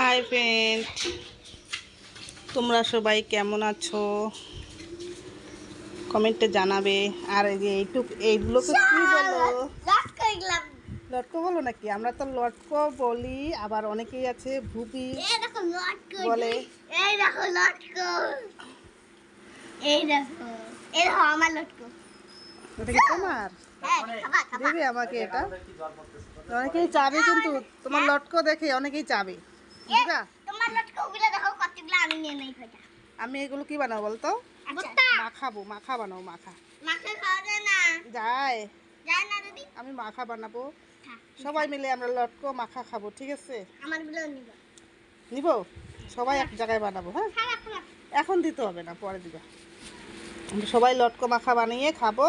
Hi friend, তোমরা সবাই কেমন আছো? কমেন্টে জানাবে। আর এই যে এইগুলোকে কি বলো? লটকো বলো নাকি? আমরা তো লটকো বলি, আবার অনেকেই আছে ভুপি বলে। এই দেখো লটকো, এই দেখো, এই দেখো আমার লটকো। ওটা কি তোমার? দেবে আমাকে এটা? অনেকেই চাবে, কিন্তু তোমার লটকো দেখে অনেকেই চাবে। দিবা? তোমার লটকো গুলো দেখো কতগুলো আমি নিয়ে নেই কয়টা। আমি এগুলো কি বানাবো বলতো? মাখাবো, মাখা বানাবো, মাখা। মাকে খাওয়া যায় না, যায় যায় না দিদি। আমি মাখা বানাবো, সবাই মিলে আমরা লটকো মাখা খাবো, ঠিক আছে? আমার গুলো নিব। নিব, সবাই এক জায়গায় বানাবো। হ্যাঁ, এখন দিতে হবে না, পরে দিবা। আমরা সবাই লটকো মাখা বানিয়ে খাবো।